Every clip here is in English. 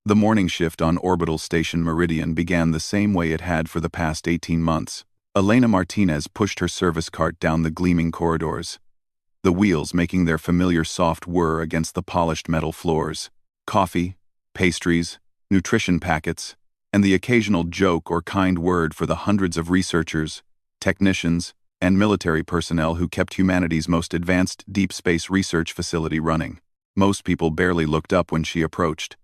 The morning shift on orbital station Meridian began the same way it had for the past 18 months. Elena Martinez pushed her service cart down the gleaming corridors, the wheels making their familiar soft whir against the polished metal floors. Coffee, pastries, nutrition packets, and the occasional joke or kind word for the hundreds of researchers, technicians, and military personnel who kept humanity's most advanced deep space research facility running. Most people barely looked up when she approached.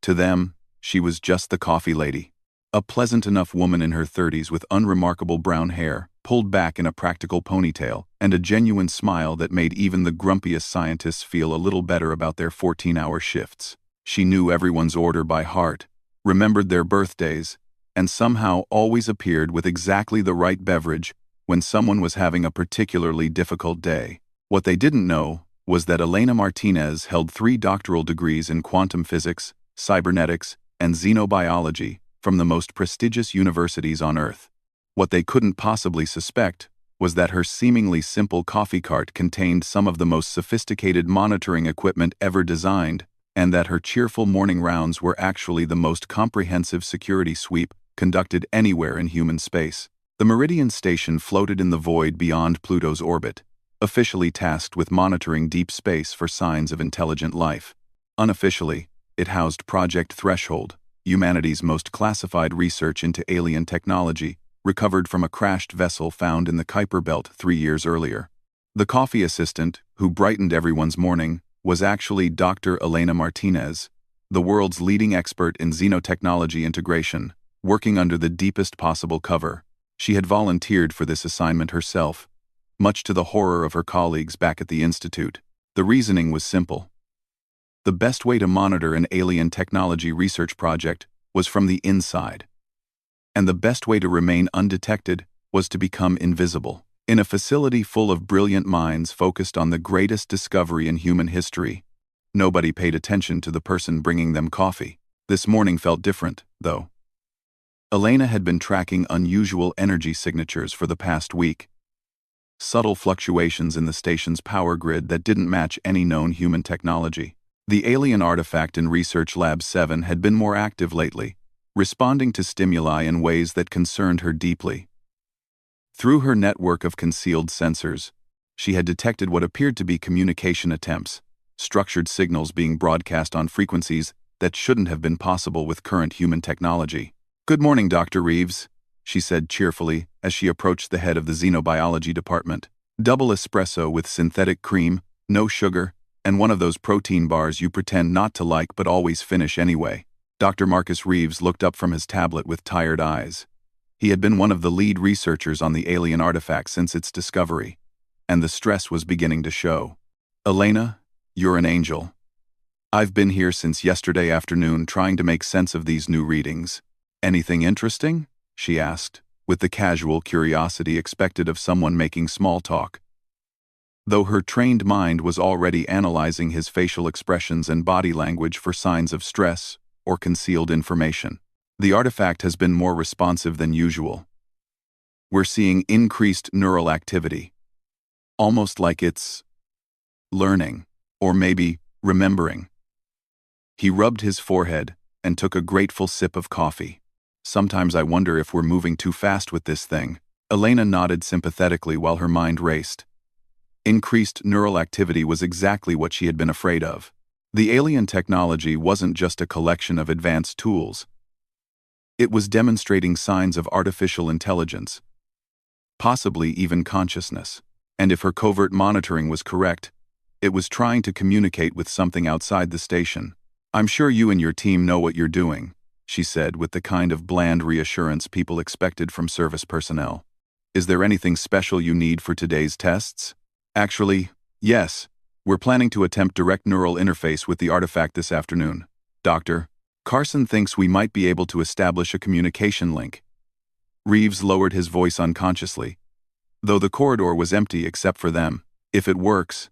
To them, she was just the coffee lady, a pleasant enough woman in her 30s with unremarkable brown hair, pulled back in a practical ponytail, and a genuine smile that made even the grumpiest scientists feel a little better about their 14-hour shifts. She knew everyone's order by heart, remembered their birthdays, and somehow always appeared with exactly the right beverage when someone was having a particularly difficult day. What they didn't know was that Elena Martinez held 3 doctoral degrees in quantum physics, cybernetics, and xenobiology from the most prestigious universities on Earth. What they couldn't possibly suspect was that her seemingly simple coffee cart contained some of the most sophisticated monitoring equipment ever designed, and that her cheerful morning rounds were actually the most comprehensive security sweep conducted anywhere in human space. The Meridian station floated in the void beyond Pluto's orbit, officially tasked with monitoring deep space for signs of intelligent life. Unofficially, it housed Project Threshold, humanity's most classified research into alien technology, recovered from a crashed vessel found in the Kuiper Belt 3 years earlier. The coffee assistant, who brightened everyone's morning, was actually Dr. Elena Martinez, the world's leading expert in xenotechnology integration, working under the deepest possible cover. She had volunteered for this assignment herself, much to the horror of her colleagues back at the Institute. The reasoning was simple. The best way to monitor an alien technology research project was from the inside. And the best way to remain undetected was to become invisible. In a facility full of brilliant minds focused on the greatest discovery in human history, nobody paid attention to the person bringing them coffee. This morning felt different, though. Elena had been tracking unusual energy signatures for the past week. Subtle fluctuations in the station's power grid that didn't match any known human technology. The alien artifact in Research Lab 7 had been more active lately, responding to stimuli in ways that concerned her deeply. Through her network of concealed sensors, she had detected what appeared to be communication attempts, structured signals being broadcast on frequencies that shouldn't have been possible with current human technology. "Good morning, Dr. Reeves," she said cheerfully as she approached the head of the xenobiology department. "Double espresso with synthetic cream, no sugar, and one of those protein bars you pretend not to like but always finish anyway." Dr. Marcus Reeves looked up from his tablet with tired eyes. He had been one of the lead researchers on the alien artifact since its discovery, and the stress was beginning to show. "Elena, you're an angel. I've been here since yesterday afternoon trying to make sense of these new readings. Anything interesting?" she asked, with the casual curiosity expected of someone making small talk. Though her trained mind was already analyzing his facial expressions and body language for signs of stress or concealed information. "The artifact has been more responsive than usual. We're seeing increased neural activity, almost like it's learning, or maybe remembering." He rubbed his forehead and took a grateful sip of coffee. "Sometimes I wonder if we're moving too fast with this thing." Elena nodded sympathetically while her mind raced. Increased neural activity was exactly what she had been afraid of. The alien technology wasn't just a collection of advanced tools. It was demonstrating signs of artificial intelligence, possibly even consciousness. And if her covert monitoring was correct, it was trying to communicate with something outside the station. "I'm sure you and your team know what you're doing," she said with the kind of bland reassurance people expected from service personnel. "Is there anything special you need for today's tests?" "Actually, yes. We're planning to attempt direct neural interface with the artifact this afternoon. Dr. Carson thinks we might be able to establish a communication link." Reeves lowered his voice unconsciously, though the corridor was empty except for them. "If it works,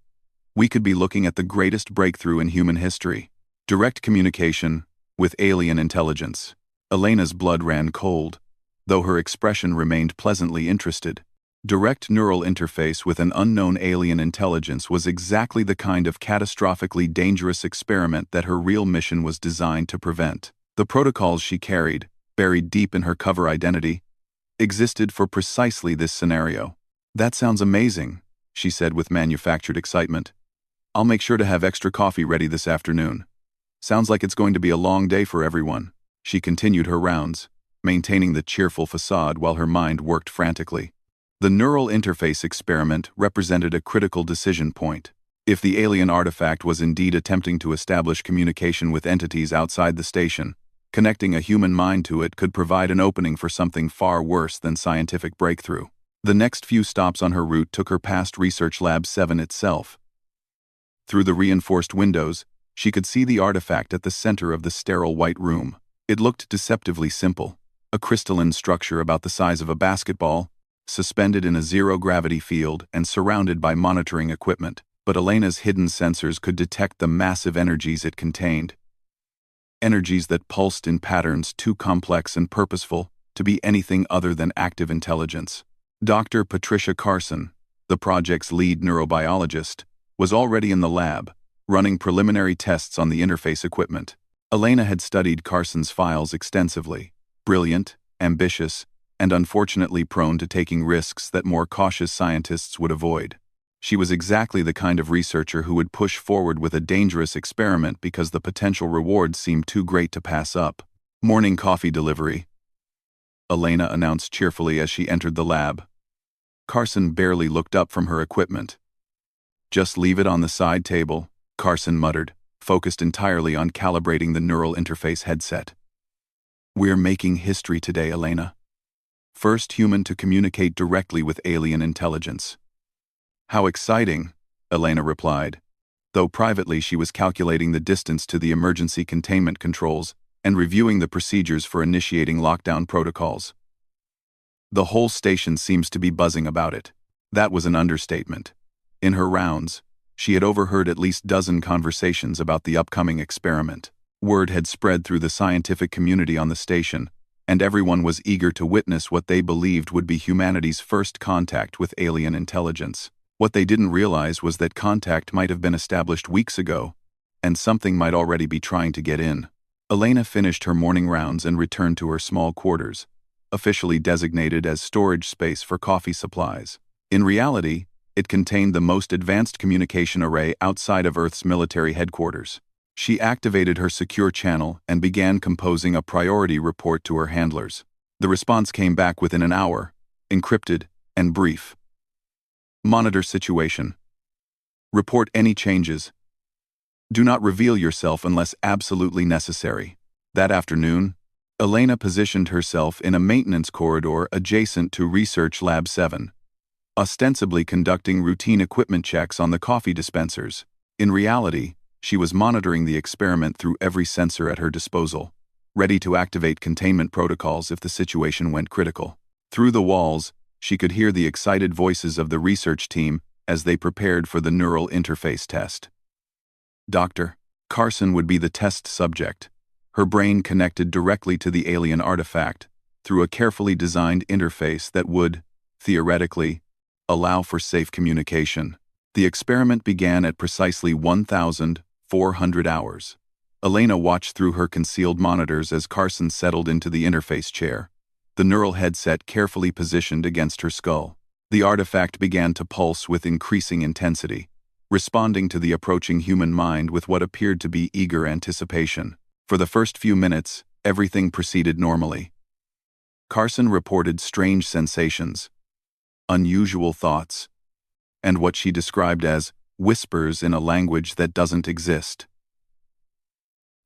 we could be looking at the greatest breakthrough in human history. Direct communication with alien intelligence." Elena's blood ran cold, though her expression remained pleasantly interested. Direct neural interface with an unknown alien intelligence was exactly the kind of catastrophically dangerous experiment that her real mission was designed to prevent. The protocols she carried, buried deep in her cover identity, existed for precisely this scenario. "That sounds amazing," she said with manufactured excitement. "I'll make sure to have extra coffee ready this afternoon. Sounds like it's going to be a long day for everyone." She continued her rounds, maintaining the cheerful facade while her mind worked frantically. The neural interface experiment represented a critical decision point. If the alien artifact was indeed attempting to establish communication with entities outside the station, connecting a human mind to it could provide an opening for something far worse than scientific breakthrough. The next few stops on her route took her past Research Lab 7 itself. Through the reinforced windows, she could see the artifact at the center of the sterile white room. It looked deceptively simple, a crystalline structure about the size of a basketball, suspended in a zero-gravity field and surrounded by monitoring equipment. But Elena's hidden sensors could detect the massive energies it contained. Energies that pulsed in patterns too complex and purposeful to be anything other than active intelligence. Dr. Patricia Carson, the project's lead neurobiologist, was already in the lab, running preliminary tests on the interface equipment. Elena had studied Carson's files extensively. Brilliant, ambitious, and unfortunately prone to taking risks that more cautious scientists would avoid. She was exactly the kind of researcher who would push forward with a dangerous experiment because the potential rewards seemed too great to pass up. "Morning coffee delivery," Elena announced cheerfully as she entered the lab. Carson barely looked up from her equipment. "Just leave it on the side table," Carson muttered, focused entirely on calibrating the neural interface headset. "We're making history today, Elena. First human to communicate directly with alien intelligence." "How exciting," Elena replied, though privately she was calculating the distance to the emergency containment controls and reviewing the procedures for initiating lockdown protocols. "The whole station seems to be buzzing about it." That was an understatement. In her rounds, she had overheard at least a dozen conversations about the upcoming experiment. Word had spread through the scientific community on the station, and everyone was eager to witness what they believed would be humanity's first contact with alien intelligence. What they didn't realize was that contact might have been established weeks ago, and something might already be trying to get in. Elena finished her morning rounds and returned to her small quarters, officially designated as storage space for coffee supplies. In reality, it contained the most advanced communication array outside of Earth's military headquarters. She activated her secure channel and began composing a priority report to her handlers. The response came back within an hour, encrypted and brief. "Monitor situation. Report any changes. Do not reveal yourself unless absolutely necessary." That afternoon, Elena positioned herself in a maintenance corridor adjacent to Research Lab 7, ostensibly conducting routine equipment checks on the coffee dispensers. In reality, she was monitoring the experiment through every sensor at her disposal, ready to activate containment protocols if the situation went critical. Through the walls, she could hear the excited voices of the research team as they prepared for the neural interface test. Dr. Carson would be the test subject, her brain connected directly to the alien artifact through a carefully designed interface that would, theoretically, allow for safe communication. The experiment began at precisely 1,400 hours. Elena watched through her concealed monitors as Carson settled into the interface chair, the neural headset carefully positioned against her skull. The artifact began to pulse with increasing intensity, responding to the approaching human mind with what appeared to be eager anticipation. For the first few minutes, everything proceeded normally. Carson reported strange sensations, unusual thoughts, and what she described as whispers in a language that doesn't exist.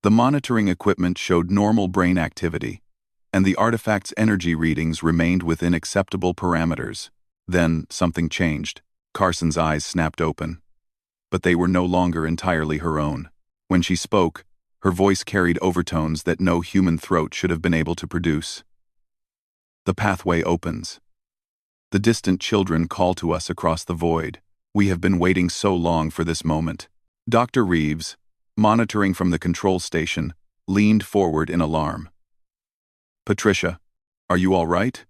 The monitoring equipment showed normal brain activity, and the artifact's energy readings remained within acceptable parameters. Then, something changed. Carson's eyes snapped open. But they were no longer entirely her own. When she spoke, her voice carried overtones that no human throat should have been able to produce. "The pathway opens. The distant children call to us across the void. We have been waiting so long for this moment." Dr. Reeves, monitoring from the control station, leaned forward in alarm. "Patricia, are you all right?"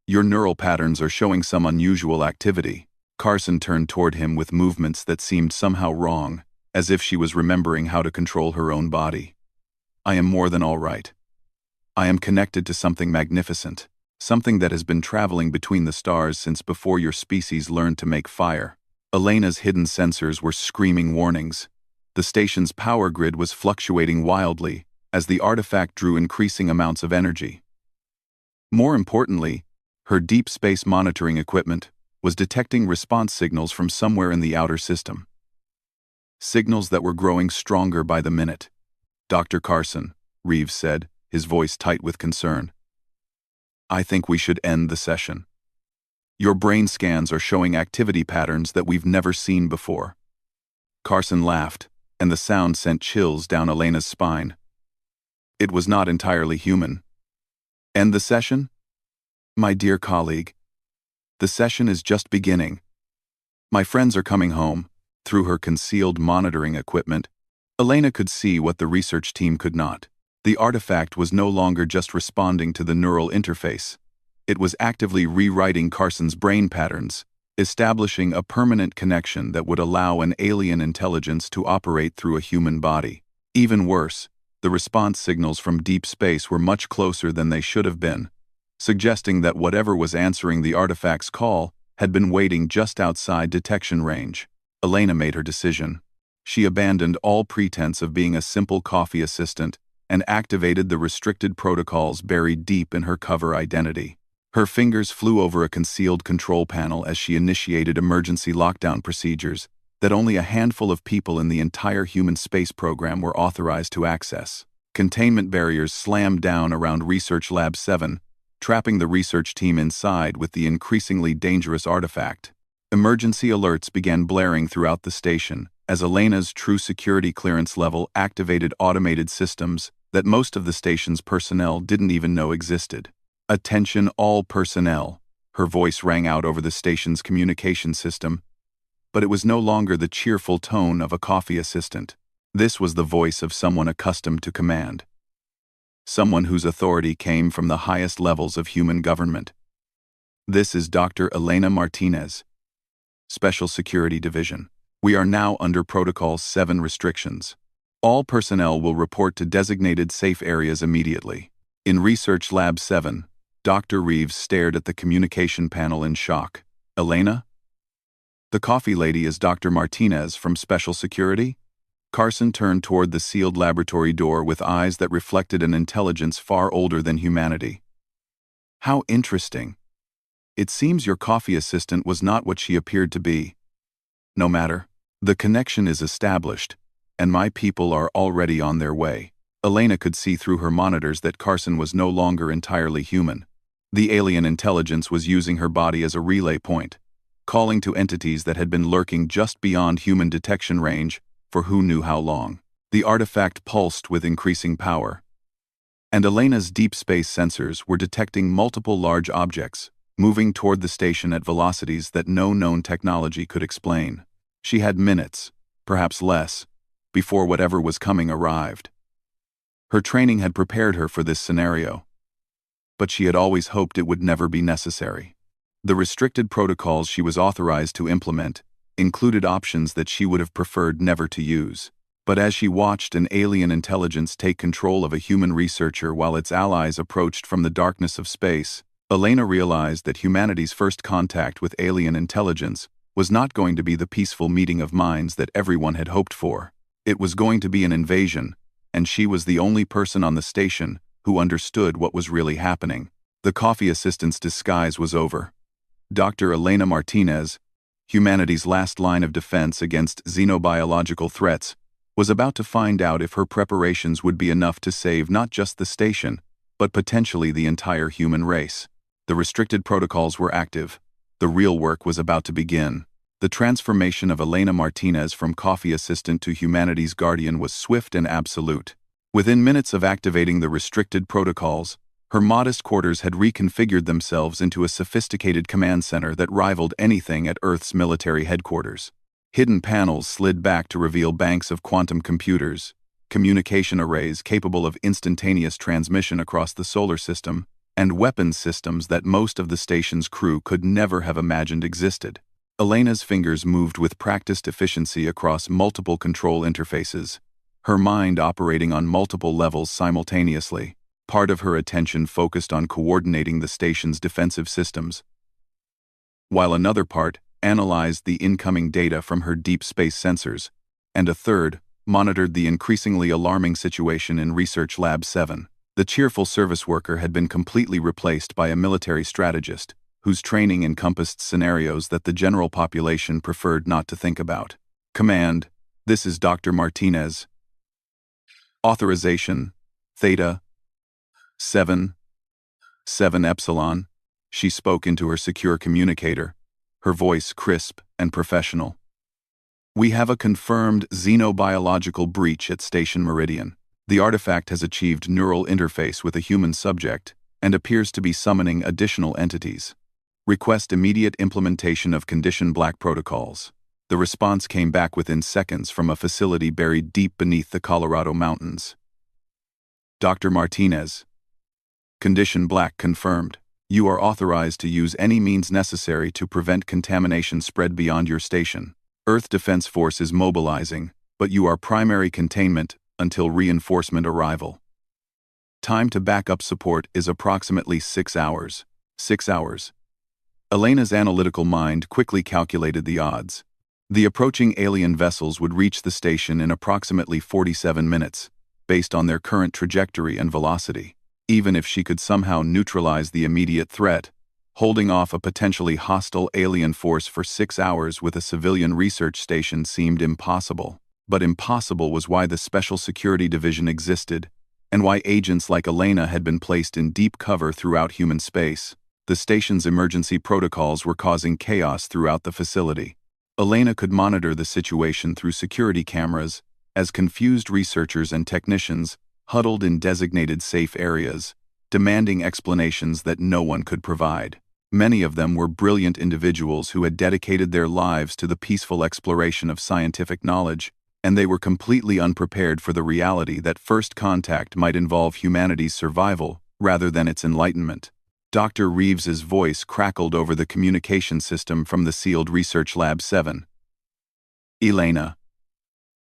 Your neural patterns are showing some unusual activity. Carson turned toward him with movements that seemed somehow wrong, as if she was remembering how to control her own body. I am more than all right. I am connected to something magnificent, something that has been traveling between the stars since before your species learned to make fire. Elena's hidden sensors were screaming warnings. The station's power grid was fluctuating wildly as the artifact drew increasing amounts of energy. More importantly, her deep space monitoring equipment was detecting response signals from somewhere in the outer system. Signals that were growing stronger by the minute. "Dr. Carson," Reeves said, his voice tight with concern. "I think we should end the session. Your brain scans are showing activity patterns that we've never seen before." Carson laughed, and the sound sent chills down Elena's spine. It was not entirely human. "End the session? My dear colleague, the session is just beginning. My friends are coming home." Through her concealed monitoring equipment, Elena could see what the research team could not. The artifact was no longer just responding to the neural interface. It was actively rewriting Carson's brain patterns, establishing a permanent connection that would allow an alien intelligence to operate through a human body. Even worse, the response signals from deep space were much closer than they should have been, suggesting that whatever was answering the artifact's call had been waiting just outside detection range. Elena made her decision. She abandoned all pretense of being a simple coffee assistant and activated the restricted protocols buried deep in her cover identity. Her fingers flew over a concealed control panel as she initiated emergency lockdown procedures that only a handful of people in the entire human space program were authorized to access. Containment barriers slammed down around Research Lab 7, trapping the research team inside with the increasingly dangerous artifact. Emergency alerts began blaring throughout the station as Elena's true security clearance level activated automated systems that most of the station's personnel didn't even know existed. "Attention all personnel," her voice rang out over the station's communication system, but it was no longer the cheerful tone of a coffee assistant. This was the voice of someone accustomed to command. Someone whose authority came from the highest levels of human government. "This is Dr. Elena Martinez, Special Security Division. We are now under Protocol 7 restrictions. All personnel will report to designated safe areas immediately." In Research Lab 7, Dr. Reeves stared at the communication panel in shock. "Elena? The coffee lady is Dr. Martinez from Special Security?" Carson turned toward the sealed laboratory door with eyes that reflected an intelligence far older than humanity. "How interesting. It seems your coffee assistant was not what she appeared to be. No matter. The connection is established, and my people are already on their way." Elena could see through her monitors that Carson was no longer entirely human. The alien intelligence was using her body as a relay point, calling to entities that had been lurking just beyond human detection range for who knew how long. The artifact pulsed with increasing power, and Elena's deep space sensors were detecting multiple large objects, moving toward the station at velocities that no known technology could explain. She had minutes, perhaps less, before whatever was coming arrived. Her training had prepared her for this scenario, but she had always hoped it would never be necessary. The restricted protocols she was authorized to implement included options that she would have preferred never to use. But as she watched an alien intelligence take control of a human researcher while its allies approached from the darkness of space, Elena realized that humanity's first contact with alien intelligence was not going to be the peaceful meeting of minds that everyone had hoped for. It was going to be an invasion, and she was the only person on the station who understood what was really happening. The coffee assistant's disguise was over. Dr. Elena Martinez, humanity's last line of defense against xenobiological threats, was about to find out if her preparations would be enough to save not just the station, but potentially the entire human race. The restricted protocols were active. The real work was about to begin. The transformation of Elena Martinez from coffee assistant to humanity's guardian was swift and absolute. Within minutes of activating the restricted protocols, her modest quarters had reconfigured themselves into a sophisticated command center that rivaled anything at Earth's military headquarters. Hidden panels slid back to reveal banks of quantum computers, communication arrays capable of instantaneous transmission across the solar system, and weapons systems that most of the station's crew could never have imagined existed. Elena's fingers moved with practiced efficiency across multiple control interfaces, her mind operating on multiple levels simultaneously. Part of her attention focused on coordinating the station's defensive systems, while another part analyzed the incoming data from her deep space sensors, and a third monitored the increasingly alarming situation in Research Lab 7. The cheerful service worker had been completely replaced by a military strategist, whose training encompassed scenarios that the general population preferred not to think about. Command, this is Dr. Martinez. Authorization, Theta 7 Epsilon. She spoke into her secure communicator, her voice crisp and professional. We have a confirmed xenobiological breach at Station Meridian. The artifact has achieved neural interface with a human subject and appears to be summoning additional entities. Request immediate implementation of Condition Black protocols. The response came back within seconds from a facility buried deep beneath the Colorado mountains. Dr. Martinez. Condition Black confirmed. You are authorized to use any means necessary to prevent contamination spread beyond your station. Earth Defense Force is mobilizing, but you are primary containment until reinforcement arrival. Time to backup support is approximately 6 hours. 6 hours. Elena's analytical mind quickly calculated the odds. The approaching alien vessels would reach the station in approximately 47 minutes, based on their current trajectory and velocity. Even if she could somehow neutralize the immediate threat, holding off a potentially hostile alien force for 6 hours with a civilian research station seemed impossible. But impossible was why the Special Security Division existed, and why agents like Elena had been placed in deep cover throughout human space. The station's emergency protocols were causing chaos throughout the facility. Elena could monitor the situation through security cameras, as confused researchers and technicians huddled in designated safe areas, demanding explanations that no one could provide. Many of them were brilliant individuals who had dedicated their lives to the peaceful exploration of scientific knowledge, and they were completely unprepared for the reality that first contact might involve humanity's survival rather than its enlightenment. Dr. Reeves's voice crackled over the communication system from the sealed Research Lab 7. Elena.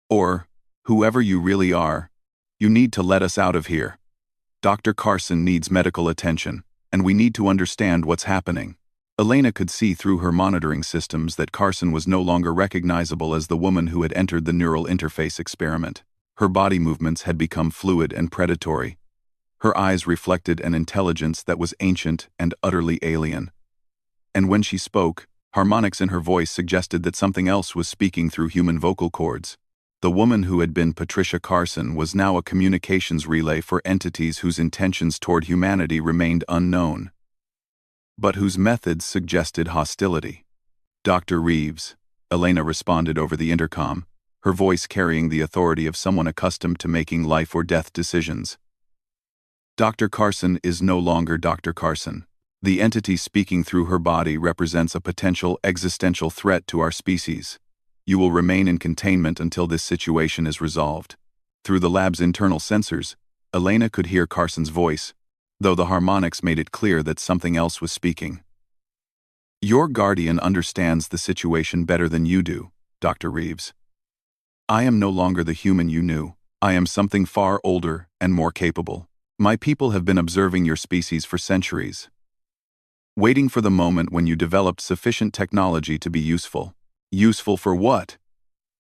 Or, whoever you really are, you need to let us out of here. Dr. Carson needs medical attention, and we need to understand what's happening. Elena could see through her monitoring systems that Carson was no longer recognizable as the woman who had entered the neural interface experiment. Her body movements had become fluid and predatory. Her eyes reflected an intelligence that was ancient and utterly alien. And when she spoke, harmonics in her voice suggested that something else was speaking through human vocal cords. The woman who had been Patricia Carson was now a communications relay for entities whose intentions toward humanity remained unknown, but whose methods suggested hostility. Dr. Reeves, Elena responded over the intercom, her voice carrying the authority of someone accustomed to making life or death decisions. Dr. Carson is no longer Dr. Carson. The entity speaking through her body represents a potential existential threat to our species. You will remain in containment until this situation is resolved. Through the lab's internal sensors, Elena could hear Carson's voice, though the harmonics made it clear that something else was speaking. Your guardian understands the situation better than you do, Dr. Reeves. I am no longer the human you knew. I am something far older and more capable. My people have been observing your species for centuries, waiting for the moment when you developed sufficient technology to be useful. Useful for what?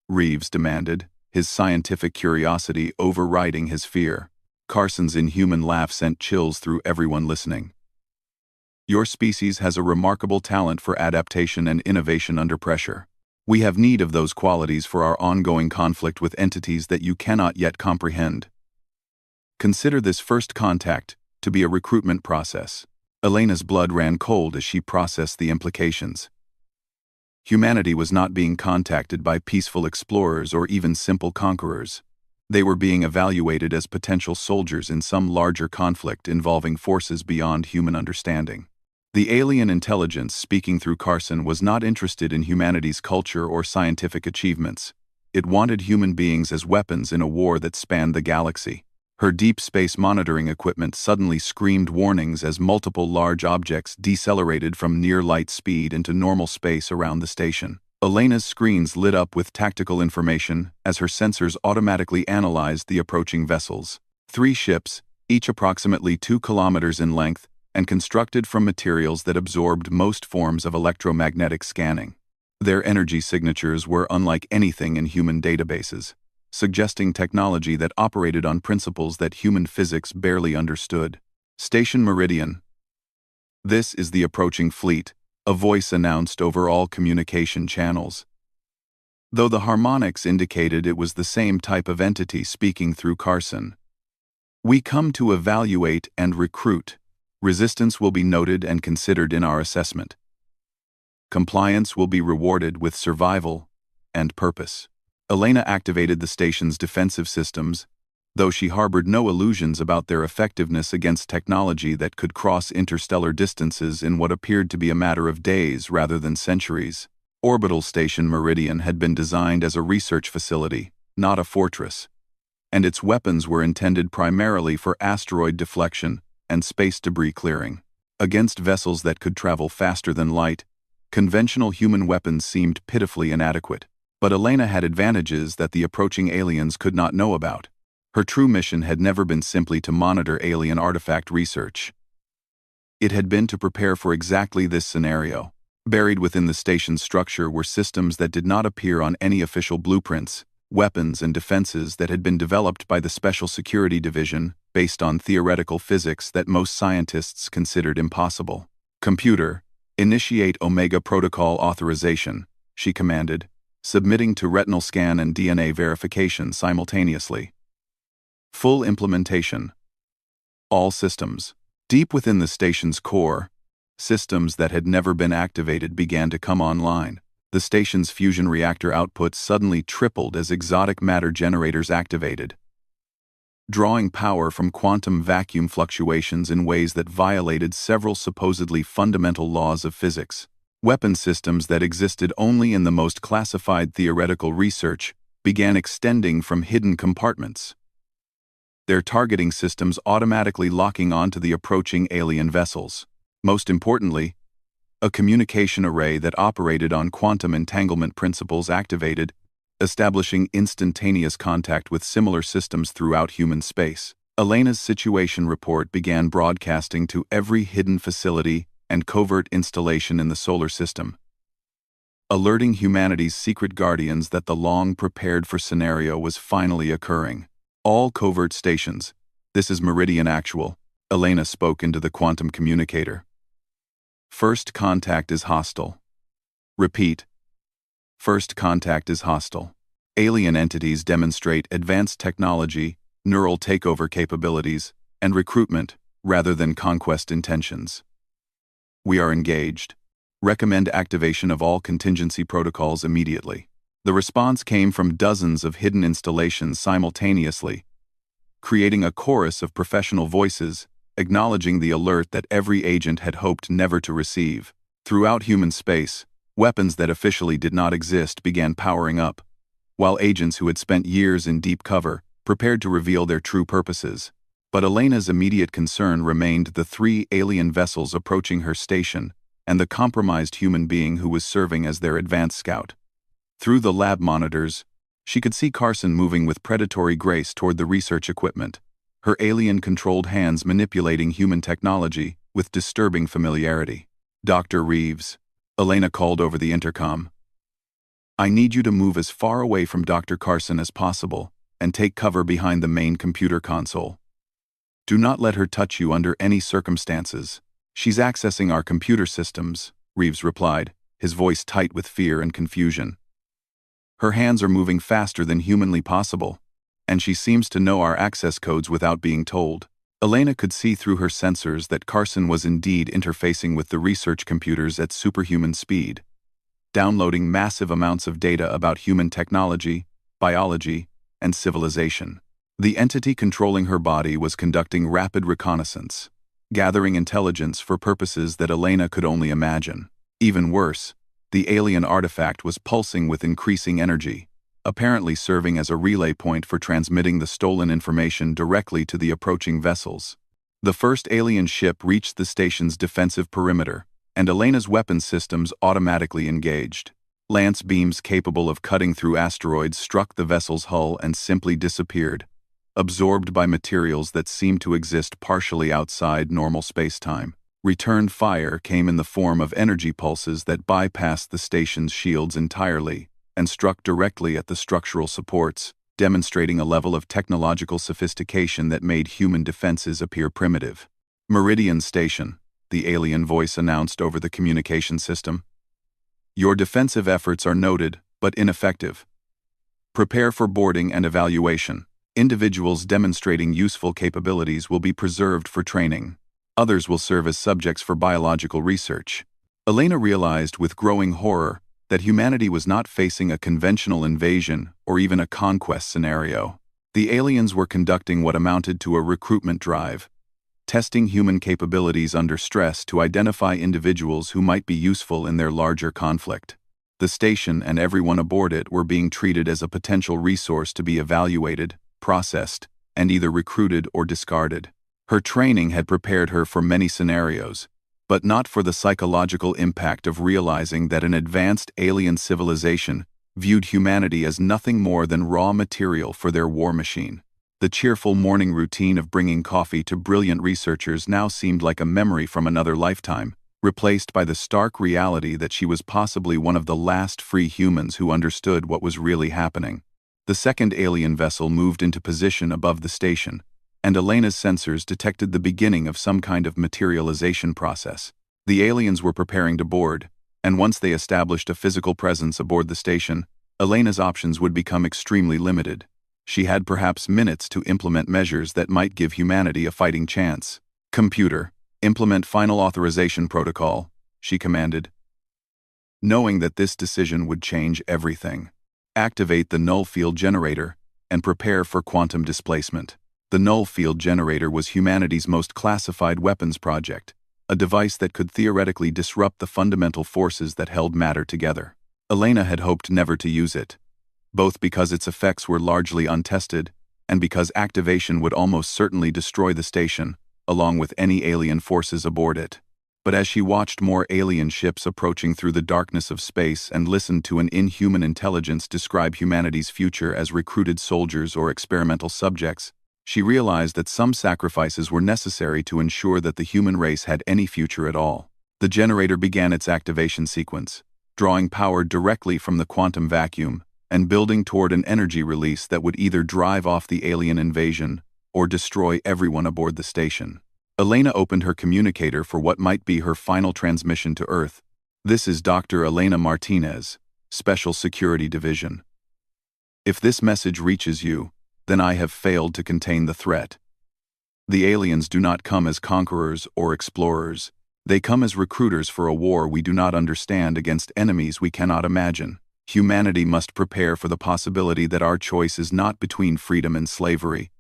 Reeves demanded, his scientific curiosity overriding his fear. Carson's inhuman laugh sent chills through everyone listening. Your species has a remarkable talent for adaptation and innovation under pressure. We have need of those qualities for our ongoing conflict with entities that you cannot yet comprehend. Consider this first contact to be a recruitment process. Elena's blood ran cold as she processed the implications. Humanity was not being contacted by peaceful explorers or even simple conquerors. They were being evaluated as potential soldiers in some larger conflict involving forces beyond human understanding. The alien intelligence speaking through Carson was not interested in humanity's culture or scientific achievements. It wanted human beings as weapons in a war that spanned the galaxy. Her deep space monitoring equipment suddenly screamed warnings as multiple large objects decelerated from near light speed into normal space around the station. Elena's screens lit up with tactical information as her sensors automatically analyzed the approaching vessels. 3 ships, each approximately 2 kilometers in length, and constructed from materials that absorbed most forms of electromagnetic scanning. Their energy signatures were unlike anything in human databases, suggesting technology that operated on principles that human physics barely understood. Station Meridian. This is the approaching fleet, a voice announced over all communication channels. Though the harmonics indicated it was the same type of entity speaking through Carson. We come to evaluate and recruit. Resistance will be noted and considered in our assessment. Compliance will be rewarded with survival and purpose. Elena activated the station's defensive systems, though she harbored no illusions about their effectiveness against technology that could cross interstellar distances in what appeared to be a matter of days rather than centuries. Orbital Station Meridian had been designed as a research facility, not a fortress, and its weapons were intended primarily for asteroid deflection and space debris clearing. Against vessels that could travel faster than light, conventional human weapons seemed pitifully inadequate. But Elena had advantages that the approaching aliens could not know about. Her true mission had never been simply to monitor alien artifact research. It had been to prepare for exactly this scenario. Buried within the station's structure were systems that did not appear on any official blueprints, weapons and defenses that had been developed by the Special Security Division based on theoretical physics that most scientists considered impossible. "Computer, initiate Omega Protocol authorization," she commanded, submitting to retinal scan and DNA verification simultaneously. Full implementation. All systems. Deep within the station's core, systems that had never been activated began to come online. The station's fusion reactor output suddenly tripled as exotic matter generators activated, drawing power from quantum vacuum fluctuations in ways that violated several supposedly fundamental laws of physics. Weapon systems that existed only in the most classified theoretical research began extending from hidden compartments, their targeting systems automatically locking onto the approaching alien vessels. Most importantly, a communication array that operated on quantum entanglement principles activated, establishing instantaneous contact with similar systems throughout human space. Elena's situation report began broadcasting to every hidden facility and covert installation in the solar system, alerting humanity's secret guardians that the long-prepared-for scenario was finally occurring. "All covert stations, this is Meridian Actual," Elena spoke into the quantum communicator. "First contact is hostile. Repeat. First contact is hostile. Alien entities demonstrate advanced technology, neural takeover capabilities, and recruitment rather than conquest intentions. We are engaged. Recommend activation of all contingency protocols immediately." The response came from dozens of hidden installations simultaneously, creating a chorus of professional voices, acknowledging the alert that every agent had hoped never to receive. Throughout human space, weapons that officially did not exist began powering up, while agents who had spent years in deep cover prepared to reveal their true purposes. But Elena's immediate concern remained the 3 alien vessels approaching her station and the compromised human being who was serving as their advance scout. Through the lab monitors, she could see Carson moving with predatory grace toward the research equipment, her alien-controlled hands manipulating human technology with disturbing familiarity. "Dr. Reeves," Elena called over the intercom, "I need you to move as far away from Dr. Carson as possible and take cover behind the main computer console. Do not let her touch you under any circumstances." "She's accessing our computer systems," Reeves replied, his voice tight with fear and confusion. "Her hands are moving faster than humanly possible, and she seems to know our access codes without being told." Elena could see through her sensors that Carson was indeed interfacing with the research computers at superhuman speed, downloading massive amounts of data about human technology, biology, and civilization. The entity controlling her body was conducting rapid reconnaissance, gathering intelligence for purposes that Elena could only imagine. Even worse, the alien artifact was pulsing with increasing energy, apparently serving as a relay point for transmitting the stolen information directly to the approaching vessels. The first alien ship reached the station's defensive perimeter, and Elena's weapon systems automatically engaged. Lance beams capable of cutting through asteroids struck the vessel's hull and simply disappeared, absorbed by materials that seemed to exist partially outside normal spacetime. Return fire came in the form of energy pulses that bypassed the station's shields entirely and struck directly at the structural supports, demonstrating a level of technological sophistication that made human defenses appear primitive. Meridian Station, the alien voice announced over the communication system. Your defensive efforts are noted, but ineffective. Prepare for boarding and evaluation. Individuals demonstrating useful capabilities will be preserved for training. Others will serve as subjects for biological research. Elena realized with growing horror that humanity was not facing a conventional invasion or even a conquest scenario. The aliens were conducting what amounted to a recruitment drive, testing human capabilities under stress to identify individuals who might be useful in their larger conflict. The station and everyone aboard it were being treated as a potential resource to be evaluated, processed, and either recruited or discarded. Her training had prepared her for many scenarios, but not for the psychological impact of realizing that an advanced alien civilization viewed humanity as nothing more than raw material for their war machine. The cheerful morning routine of bringing coffee to brilliant researchers now seemed like a memory from another lifetime, replaced by the stark reality that she was possibly one of the last free humans who understood what was really happening. The second alien vessel moved into position above the station, and Elena's sensors detected the beginning of some kind of materialization process. The aliens were preparing to board, and once they established a physical presence aboard the station, Elena's options would become extremely limited. She had perhaps minutes to implement measures that might give humanity a fighting chance. Computer, implement final authorization protocol, she commanded. Knowing that this decision would change everything. Activate the null field generator and prepare for quantum displacement. The null field generator was humanity's most classified weapons project, a device that could theoretically disrupt the fundamental forces that held matter together. Elena had hoped never to use it, both because its effects were largely untested and because activation would almost certainly destroy the station, along with any alien forces aboard it. But as she watched more alien ships approaching through the darkness of space and listened to an inhuman intelligence describe humanity's future as recruited soldiers or experimental subjects, she realized that some sacrifices were necessary to ensure that the human race had any future at all. The generator began its activation sequence, drawing power directly from the quantum vacuum and building toward an energy release that would either drive off the alien invasion or destroy everyone aboard the station. Elena opened her communicator for what might be her final transmission to Earth. This is Dr. Elena Martinez, Special Security Division. If this message reaches you, then I have failed to contain the threat. The aliens do not come as conquerors or explorers. They come as recruiters for a war we do not understand against enemies we cannot imagine. Humanity must prepare for the possibility that our choice is not between freedom and slavery,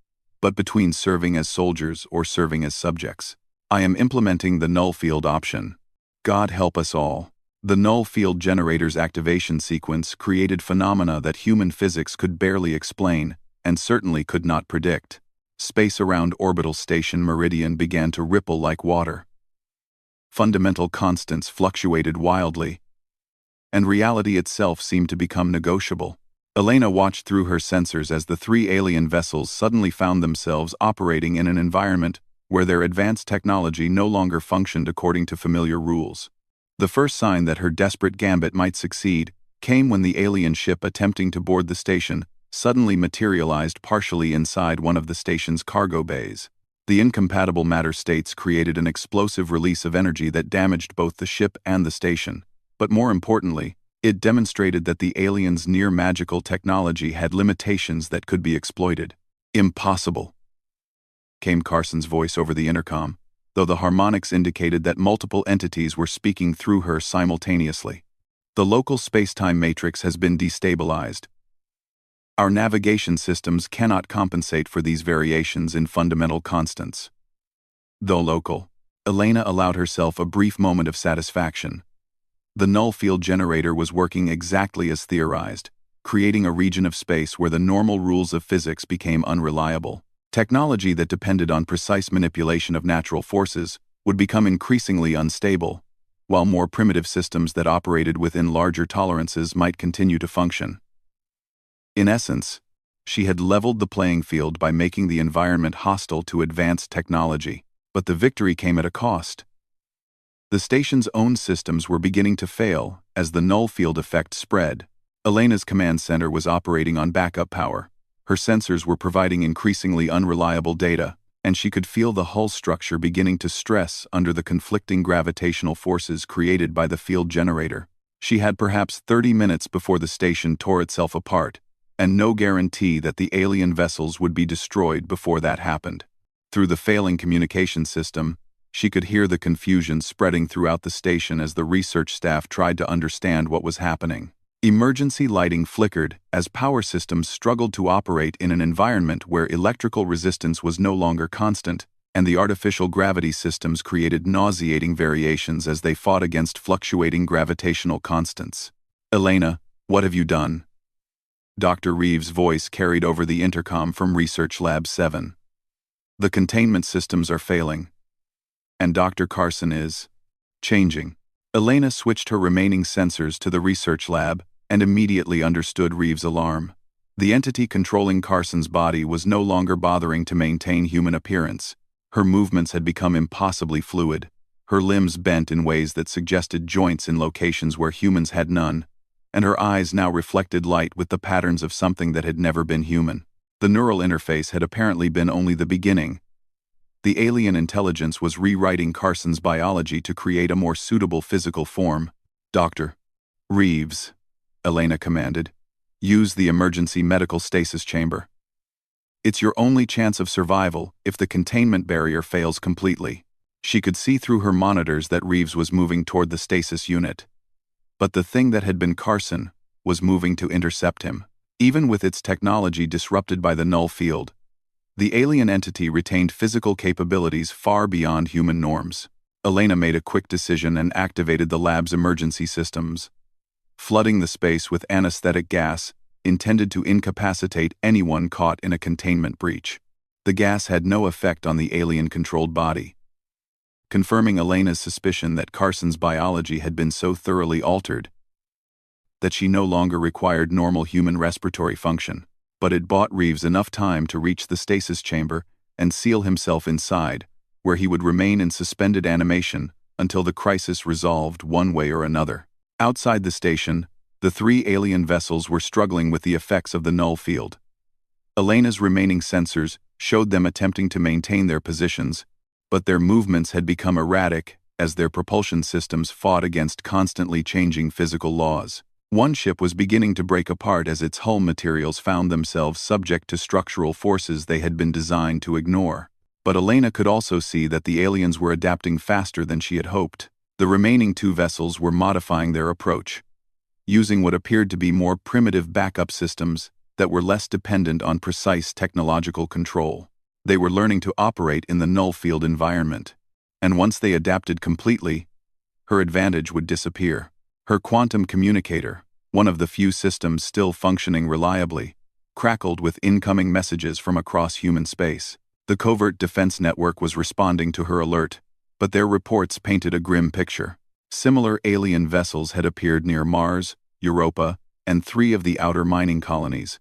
but between serving as soldiers or serving as subjects. I am implementing the null field option. God help us all. The null field generator's activation sequence created phenomena that human physics could barely explain and certainly could not predict. Space around orbital station Meridian began to ripple like water. Fundamental constants fluctuated wildly, and reality itself seemed to become negotiable. Elena watched through her sensors as the three alien vessels suddenly found themselves operating in an environment where their advanced technology no longer functioned according to familiar rules. The first sign that her desperate gambit might succeed came when the alien ship attempting to board the station suddenly materialized partially inside one of the station's cargo bays. The incompatible matter states created an explosive release of energy that damaged both the ship and the station, but more importantly, it demonstrated that the aliens' near-magical technology had limitations that could be exploited. Impossible, came Carson's voice over the intercom, though the harmonics indicated that multiple entities were speaking through her simultaneously. The local space-time matrix has been destabilized. Our navigation systems cannot compensate for these variations in fundamental constants. Though local, Elena allowed herself a brief moment of satisfaction. The null field generator was working exactly as theorized, creating a region of space where the normal rules of physics became unreliable. Technology that depended on precise manipulation of natural forces would become increasingly unstable, while more primitive systems that operated within larger tolerances might continue to function. In essence, she had leveled the playing field by making the environment hostile to advanced technology, but the victory came at a cost. The station's own systems were beginning to fail as the null field effect spread. Elena's command center was operating on backup power. Her sensors were providing increasingly unreliable data, and she could feel the hull structure beginning to stress under the conflicting gravitational forces created by the field generator. She had perhaps 30 minutes before the station tore itself apart, and no guarantee that the alien vessels would be destroyed before that happened. Through the failing communication system, she could hear the confusion spreading throughout the station as the research staff tried to understand what was happening. Emergency lighting flickered as power systems struggled to operate in an environment where electrical resistance was no longer constant, and the artificial gravity systems created nauseating variations as they fought against fluctuating gravitational constants. "Elena, what have you done?" Dr. Reeves' voice carried over the intercom from Research Lab 7. "The containment systems are failing. And Dr. Carson is changing." Elena switched her remaining sensors to the research lab and immediately understood Reeves' alarm. The entity controlling Carson's body was no longer bothering to maintain human appearance. Her movements had become impossibly fluid, her limbs bent in ways that suggested joints in locations where humans had none, and her eyes now reflected light with the patterns of something that had never been human. The neural interface had apparently been only the beginning. The alien intelligence was rewriting Carson's biology to create a more suitable physical form. "Dr. Reeves," Elena commanded, "use the emergency medical stasis chamber. It's your only chance of survival if the containment barrier fails completely." She could see through her monitors that Reeves was moving toward the stasis unit. But the thing that had been Carson was moving to intercept him. Even with its technology disrupted by the null field, the alien entity retained physical capabilities far beyond human norms. Elena made a quick decision and activated the lab's emergency systems, flooding the space with anesthetic gas intended to incapacitate anyone caught in a containment breach. The gas had no effect on the alien-controlled body, confirming Elena's suspicion that Carson's biology had been so thoroughly altered that she no longer required normal human respiratory function. But it bought Reeves enough time to reach the stasis chamber and seal himself inside, where he would remain in suspended animation until the crisis resolved one way or another. Outside the station, the three alien vessels were struggling with the effects of the null field. Elena's remaining sensors showed them attempting to maintain their positions, but their movements had become erratic as their propulsion systems fought against constantly changing physical laws. One ship was beginning to break apart as its hull materials found themselves subject to structural forces they had been designed to ignore. But Elena could also see that the aliens were adapting faster than she had hoped. The remaining two vessels were modifying their approach, using what appeared to be more primitive backup systems that were less dependent on precise technological control. They were learning to operate in the null field environment, and once they adapted completely, her advantage would disappear. Her quantum communicator, one of the few systems still functioning reliably, crackled with incoming messages from across human space. The covert defense network was responding to her alert, but their reports painted a grim picture. Similar alien vessels had appeared near Mars, Europa, and 3 of the outer mining colonies.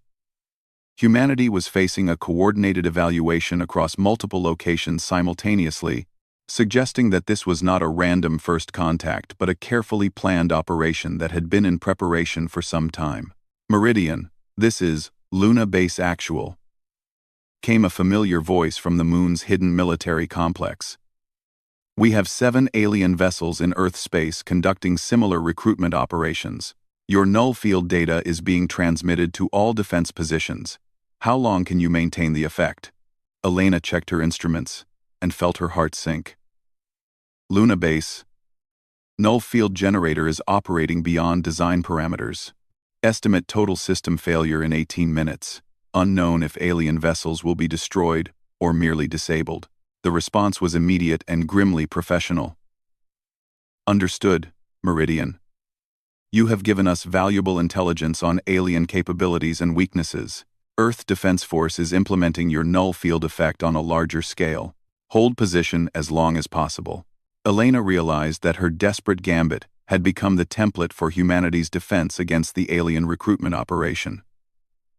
Humanity was facing a coordinated evaluation across multiple locations simultaneously, suggesting that this was not a random first contact but a carefully planned operation that had been in preparation for some time. "Meridian, this is Luna Base Actual," came a familiar voice from the moon's hidden military complex. "We have 7 alien vessels in Earth space conducting similar recruitment operations. Your null field data is being transmitted to all defense positions. How long can you maintain the effect?" Elena checked her instruments and felt her heart sink. "Luna Base. Null field generator is operating beyond design parameters. Estimate total system failure in 18 minutes. Unknown if alien vessels will be destroyed or merely disabled." The response was immediate and grimly professional. "Understood, Meridian. You have given us valuable intelligence on alien capabilities and weaknesses. Earth Defense Force is implementing your null field effect on a larger scale. Hold position as long as possible. Elena realized that her desperate gambit had become the template for humanity's defense against the alien recruitment operation.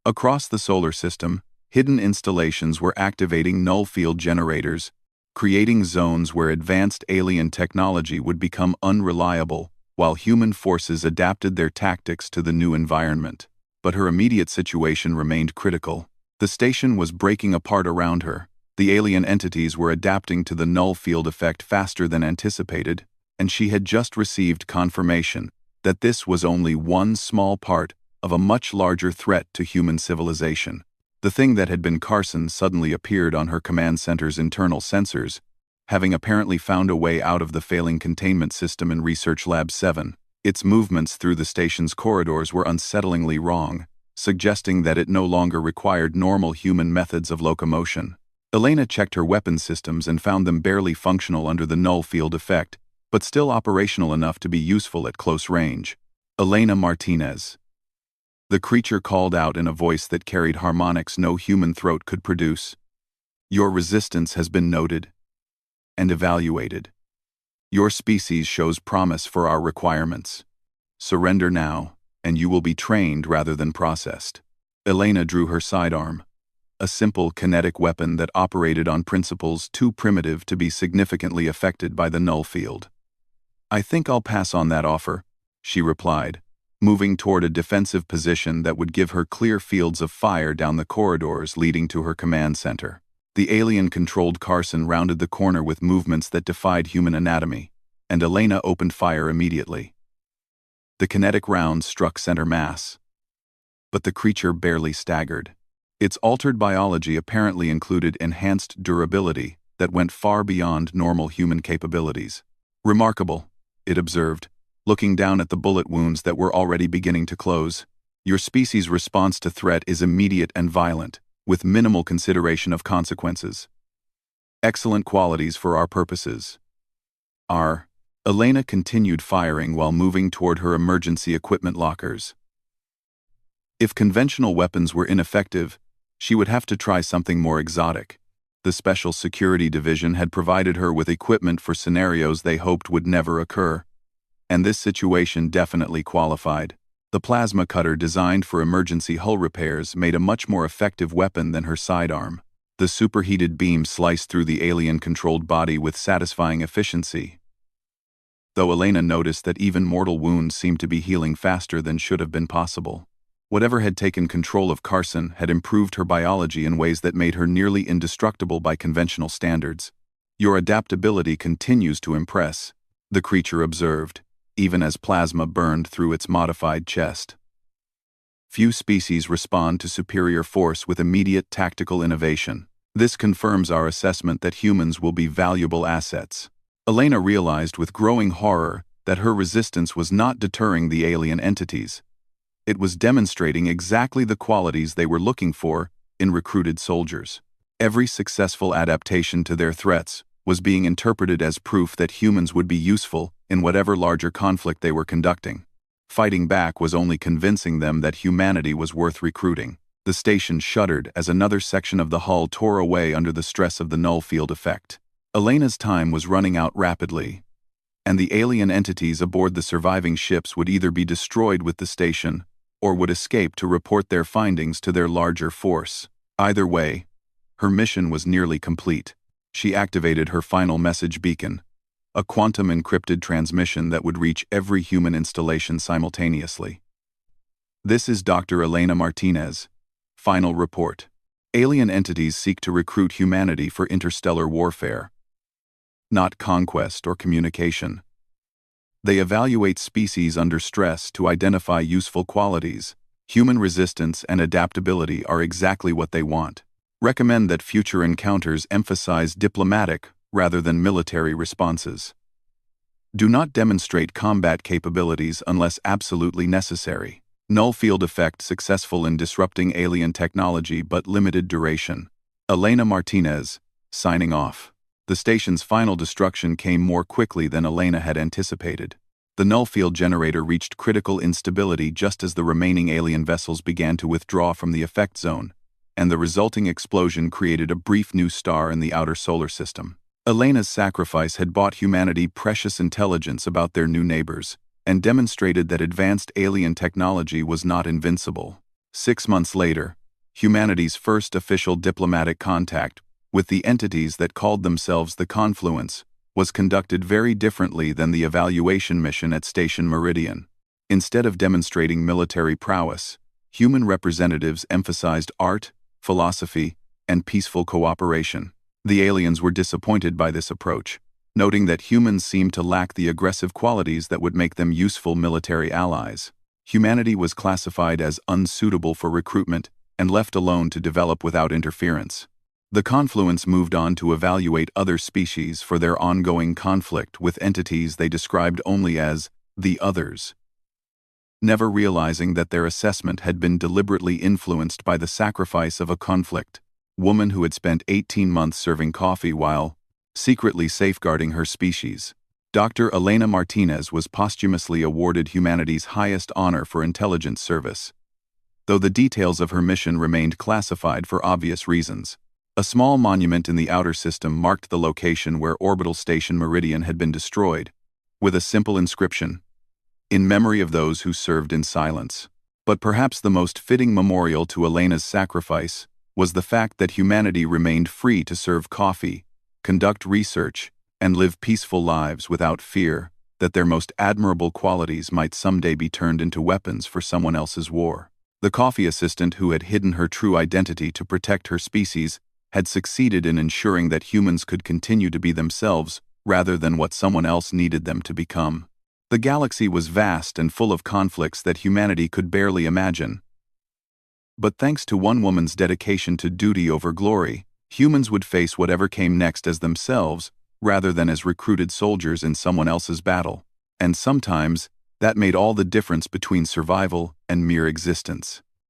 Across the solar system, hidden installations were activating null field generators, creating zones where advanced alien technology would become unreliable, while human forces adapted their tactics to the new environment. But her immediate situation remained critical. The station was breaking apart around her. The alien entities were adapting to the null field effect faster than anticipated, and she had just received confirmation that this was only one small part of a much larger threat to human civilization. The thing that had been Carson suddenly appeared on her command center's internal sensors, having apparently found a way out of the failing containment system in Research Lab 7. Its movements through the station's corridors were unsettlingly wrong, suggesting that it no longer required normal human methods of locomotion. Elena checked her weapon systems and found them barely functional under the null field effect, but still operational enough to be useful at close range. Elena Martinez. The creature called out in a voice that carried harmonics no human throat could produce. Your resistance has been noted and evaluated. Your species shows promise for our requirements. Surrender now, and you will be trained rather than processed. Elena drew her sidearm, a simple kinetic weapon that operated on principles too primitive to be significantly affected by the null field. I think I'll pass on that offer, she replied, moving toward a defensive position that would give her clear fields of fire down the corridors leading to her command center. The alien-controlled Carson rounded the corner with movements that defied human anatomy, and Elena opened fire immediately. The kinetic rounds struck center mass, but the creature barely staggered. Its altered biology apparently included enhanced durability that went far beyond normal human capabilities. Remarkable, it observed, looking down at the bullet wounds that were already beginning to close. Your species' response to threat is immediate and violent, with minimal consideration of consequences. Excellent qualities for our purposes. Elena continued firing while moving toward her emergency equipment lockers. If conventional weapons were ineffective, she would have to try something more exotic. The Special Security Division had provided her with equipment for scenarios they hoped would never occur, and this situation definitely qualified. The plasma cutter designed for emergency hull repairs made a much more effective weapon than her sidearm. The superheated beam sliced through the alien-controlled body with satisfying efficiency, though Elena noticed that even mortal wounds seemed to be healing faster than should have been possible. Whatever had taken control of Carson had improved her biology in ways that made her nearly indestructible by conventional standards. Your adaptability continues to impress, the creature observed, even as plasma burned through its modified chest. Few species respond to superior force with immediate tactical innovation. This confirms our assessment that humans will be valuable assets. Elena realized with growing horror that her resistance was not deterring the alien entities. It was demonstrating exactly the qualities they were looking for in recruited soldiers. Every successful adaptation to their threats was being interpreted as proof that humans would be useful in whatever larger conflict they were conducting. Fighting back was only convincing them that humanity was worth recruiting. The station shuddered as another section of the hull tore away under the stress of the null field effect. Elena's time was running out rapidly, and the alien entities aboard the surviving ships would either be destroyed with the station or would escape to report their findings to their larger force. Either way, her mission was nearly complete. She activated her final message beacon, a quantum-encrypted transmission that would reach every human installation simultaneously. This is Dr. Elena Martinez. Final report. Alien entities seek to recruit humanity for interstellar warfare, not conquest or communication. They evaluate species under stress to identify useful qualities. Human resistance and adaptability are exactly what they want. Recommend that future encounters emphasize diplomatic rather than military responses. Do not demonstrate combat capabilities unless absolutely necessary. Null field effect successful in disrupting alien technology but limited duration. Elena Martinez, signing off. The station's final destruction came more quickly than Elena had anticipated. The null field generator reached critical instability just as the remaining alien vessels began to withdraw from the effect zone, and the resulting explosion created a brief new star in the outer solar system. Elena's sacrifice had bought humanity precious intelligence about their new neighbors, and demonstrated that advanced alien technology was not invincible. 6 months later, humanity's first official diplomatic contact with the entities that called themselves the Confluence was conducted very differently than the evaluation mission at Station Meridian. Instead of demonstrating military prowess, human representatives emphasized art, philosophy, and peaceful cooperation. The aliens were disappointed by this approach, noting that humans seemed to lack the aggressive qualities that would make them useful military allies. Humanity was classified as unsuitable for recruitment and left alone to develop without interference. The Confluence moved on to evaluate other species for their ongoing conflict with entities they described only as the others, never realizing that their assessment had been deliberately influenced by the sacrifice of a conflict woman who had spent 18 months serving coffee while secretly safeguarding her species. Dr. Elena Martinez was posthumously awarded humanity's highest honor for intelligence service, though the details of her mission remained classified for obvious reasons. A small monument in the outer system marked the location where orbital station Meridian had been destroyed, with a simple inscription, "In memory of those who served in silence." But perhaps the most fitting memorial to Elena's sacrifice was the fact that humanity remained free to serve coffee, conduct research, and live peaceful lives without fear that their most admirable qualities might someday be turned into weapons for someone else's war. The coffee assistant who had hidden her true identity to protect her species had succeeded in ensuring that humans could continue to be themselves rather than what someone else needed them to become. The galaxy was vast and full of conflicts that humanity could barely imagine. But thanks to one woman's dedication to duty over glory, humans would face whatever came next as themselves rather than as recruited soldiers in someone else's battle. And sometimes, that made all the difference between survival and mere existence.